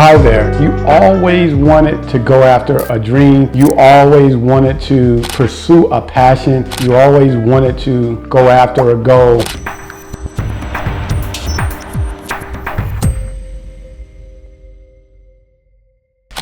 Hi there. You always wanted to go after a dream. You always wanted to pursue a passion. You always wanted to go after a goal.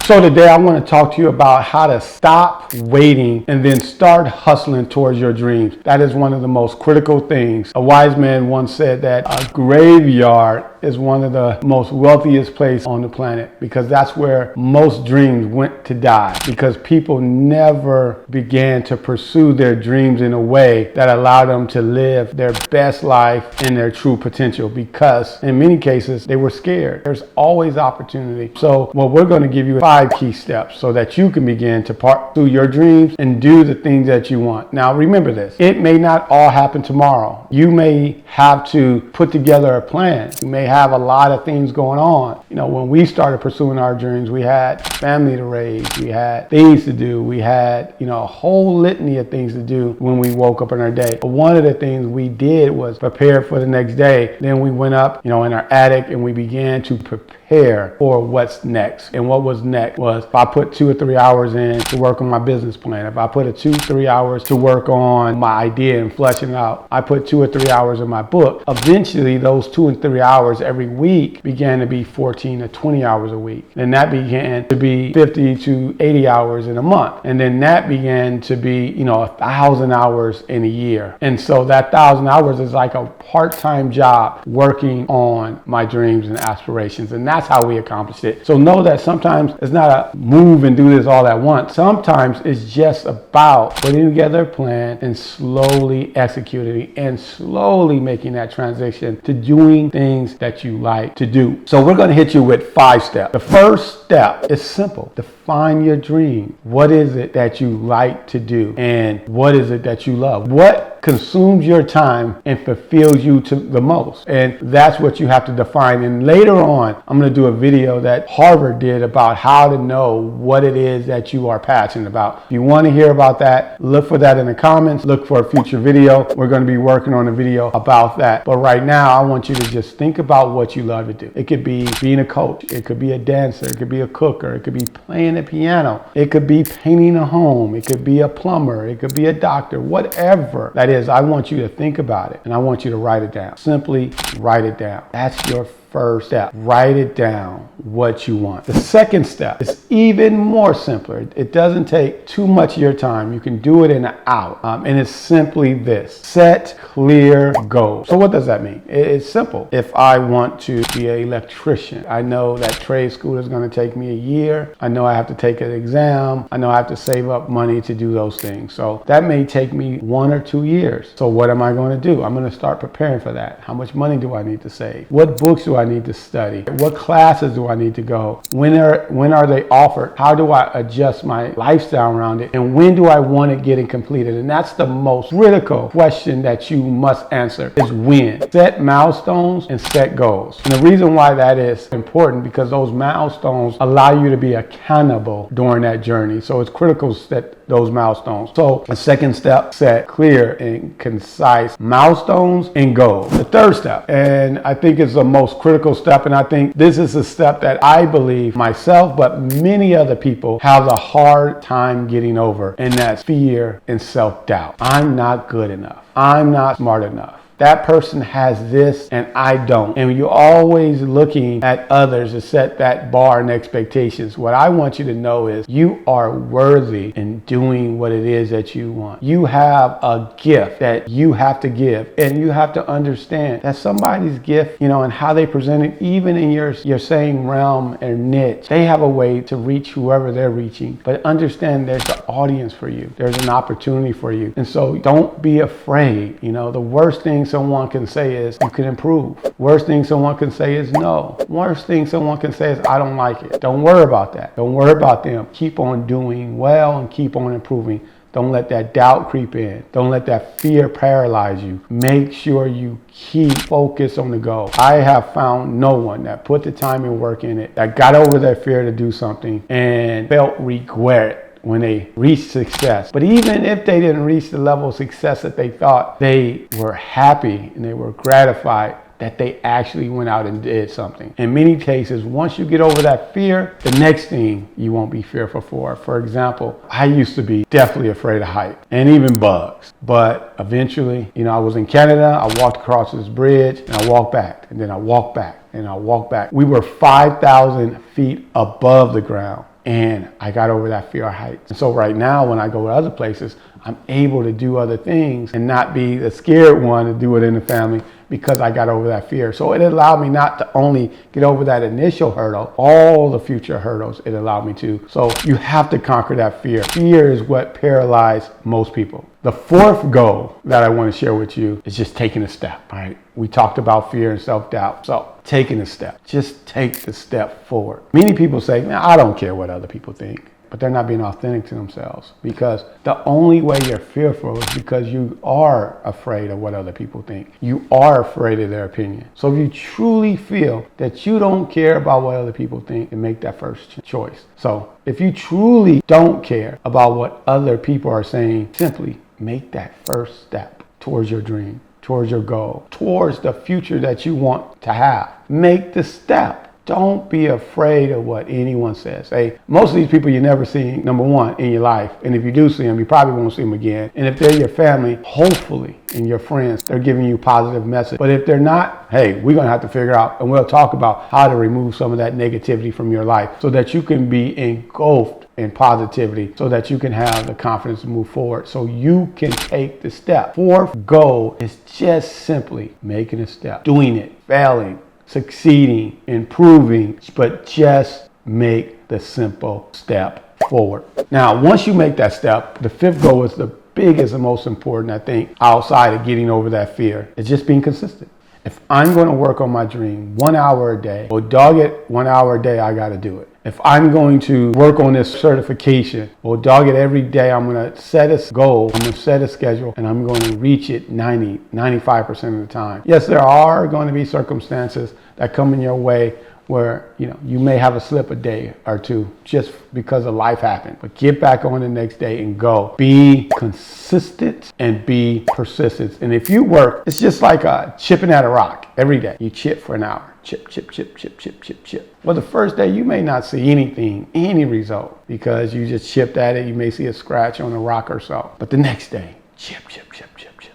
So today I want to talk to you about how to stop waiting and then start hustling towards your dreams. That is one of the most critical things. A wise man once said that a graveyard is one of the most wealthiest places on the planet, because that's where most dreams went to die, because people never began to pursue their dreams in a way that allowed them to live their best life in their true potential, because in many cases they were scared. There's always opportunity. So what we're going to give you 5 key steps so that you can begin to pursue your dreams and do the things that you want. Now remember this, it may not all happen tomorrow. You may have to put together a plan. You may have a lot of things going on. You know, when we started pursuing our dreams, we had family to raise, we had things to do, we had, a whole litany of things to do when we woke up in our day. But one of the things we did was prepare for the next day. Then we went up, in our attic, and we began to prepare for what's next. And what was next was, if I put 2 or 3 hours in to work on my business plan, if I put 2 or 3 hours to work on my idea and fleshing it out, I put 2 or 3 hours in my book, eventually those 2 and 3 hours every week began to be 14 to 20 hours a week. And that began to be 50 to 80 hours in a month. And then that began to be, 1,000 hours in a year. And so that 1,000 hours is like a part-time job working on my dreams and aspirations. And that's how we accomplished it. So know that sometimes it's not a move and do this all at once. Sometimes it's just about putting together a plan and slowly executing it and slowly making that transition to doing things that you like to do. So we're going to hit you with 5 steps. The first step is simple. Define your dream. What is it that you like to do? And what is it that you love? What consumes your time and fulfills you to the most? And that's what you have to define. And later on, I'm going to do a video that Harvard did about how to know what it is that you are passionate about. If you want to hear about that, look for that in the comments. Look for a future video. We're going to be working on a video about that. But right now, I want you to just think about what you love to do. It could be being a coach. It could be a dancer. It could be a cooker. It could be playing the piano. It could be painting a home. It could be a plumber. It could be a doctor. Whatever that is, I want you to think about it and I want you to write it down. Simply write it down. That's your first step. Write it down, what you want. The second step is even more simpler. It doesn't take too much of your time. You can do it in an hour. And it's simply this: set clear goals. So what does that mean? It's simple. If I want to be an electrician, I know that trade school is going to take me a year. I know I have to take an exam. I know I have to save up money to do those things. So that may take me 1 or 2 years. So what am I going to do? I'm going to start preparing for that. How much money do I need to save? What books do I need to study? What classes do I need to go? When are they offered? How do I adjust my lifestyle around it? And when do I want it getting completed? And that's the most critical question that you must answer, is when. Set milestones and set goals. And the reason why that is important, because those milestones allow you to be accountable during that journey. So it's critical to set those milestones. So the second step, set clear and concise milestones and goals. The third step, and I think it's the most critical step, and I think this is a step that I believe myself, but many other people have a hard time getting over, and that's fear and self-doubt. I'm not good enough. I'm not smart enough. That person has this and I don't. And you're always looking at others to set that bar and expectations. What I want you to know is you are worthy in doing what it is that you want. You have a gift that you have to give. And you have to understand that somebody's gift, and how they present it, even in your same realm or niche, they have a way to reach whoever they're reaching. But understand there's an audience for you. There's an opportunity for you. And so don't be afraid. The worst thing someone can say is you can improve. Worst thing someone can say is no. Worst thing someone can say is I don't like it. Don't worry about that. Don't worry about them. Keep on doing well and keep on improving. Don't let that doubt creep in. Don't let that fear paralyze you. Make sure you keep focused on the goal. I have found no one that put the time and work in it, that got over their fear to do something and felt regret when they reached success. But even if they didn't reach the level of success that they thought, they were happy and they were gratified that they actually went out and did something. In many cases, once you get over that fear, the next thing you won't be fearful for. For example, I used to be definitely afraid of heights and even bugs. But eventually, I was in Canada, I walked across this bridge and I walked back, and then I walked back and I walked back. We were 5,000 feet above the ground. And I got over that fear of heights. And so right now, when I go to other places, I'm able to do other things and not be the scared one to do it in the family because I got over that fear. So it allowed me not to only get over that initial hurdle, all the future hurdles it allowed me to. So you have to conquer that fear. Fear is what paralyzes most people. The fourth goal that I want to share with you is just taking a step, all right? We talked about fear and self-doubt. So taking a step, just take the step forward. Many people say, man, I don't care what other people think. But they're not being authentic to themselves, because the only way you're fearful is because you are afraid of what other people think. You are afraid of their opinion. So if you truly feel that you don't care about what other people think, then make that first choice. So if you truly don't care about what other people are saying, simply make that first step towards your dream, towards your goal, towards the future that you want to have. Make the step. Don't be afraid of what anyone says. Hey, most of these people you never see, number one, in your life. And if you do see them, you probably won't see them again. And if they're your family, hopefully, and your friends, they're giving you positive message. But if they're not, hey, we're going to have to figure out, and we'll talk about how to remove some of that negativity from your life so that you can be engulfed in positivity, so that you can have the confidence to move forward, so you can take the step. Fourth goal is just simply making a step, doing it, failing, succeeding, improving, but just make the simple step forward. Now, once you make that step, the fifth goal is the biggest and most important, I think, outside of getting over that fear. It's just being consistent. If I'm going to work on my dream 1 hour a day, or dog it 1 hour a day, I got to do it. If I'm going to work on this certification, or dog it every day, I'm going to set a goal, I'm going to set a schedule, and I'm going to reach it 95% of the time. Yes, there are going to be circumstances that come in your way where you may have a slip a day or two just because of life happened. But get back on the next day and go. Be consistent and be persistent. And if you work, it's just like chipping at a rock every day. You chip for an hour. Chip, chip, chip, chip, chip, chip, chip. Well, the first day you may not see any result, because you just chipped at it. You may see a scratch on a rock or so. But the next day, chip, chip, chip, chip, chip.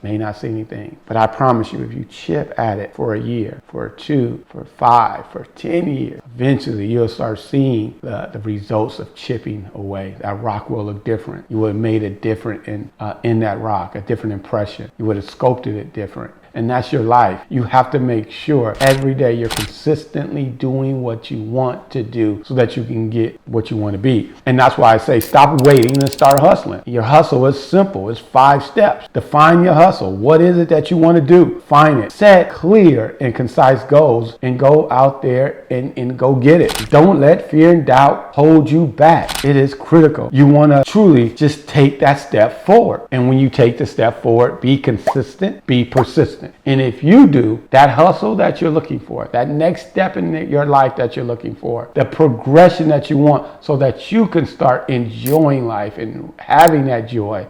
May not see anything, but I promise you, if you chip at it for a year, for 2, for 5, for 10 years, eventually you'll start seeing the results of chipping away. That rock will look different. You would have made it different in that rock, a different impression. You would have sculpted it different. And that's your life. You have to make sure every day you're consistently doing what you want to do so that you can get what you want to be. And that's why I say stop waiting and start hustling. Your hustle is simple. It's 5 steps. Define your hustle. What is it that you want to do? Find it. Set clear and concise goals and go out there and go get it. Don't let fear and doubt hold you back. It is critical. You want to truly just take that step forward. And when you take the step forward, be consistent, be persistent. And if you do, that hustle that you're looking for, that next step in your life that you're looking for, the progression that you want so that you can start enjoying life and having that joy,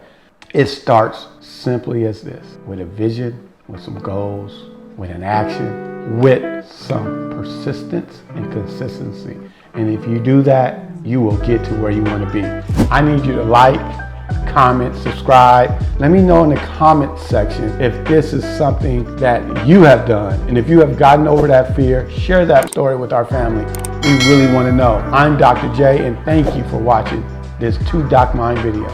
it starts simply as this: with a vision, with some goals, with an action, with some persistence and consistency. And if you do that, you will get to where you want to be. I need you to like, comment, subscribe. Let me know in the comment section if this is something that you have done. And if you have gotten over that fear, share that story with our family. We really want to know. I'm Dr. J, and thank you for watching this 2 Doc Mind video.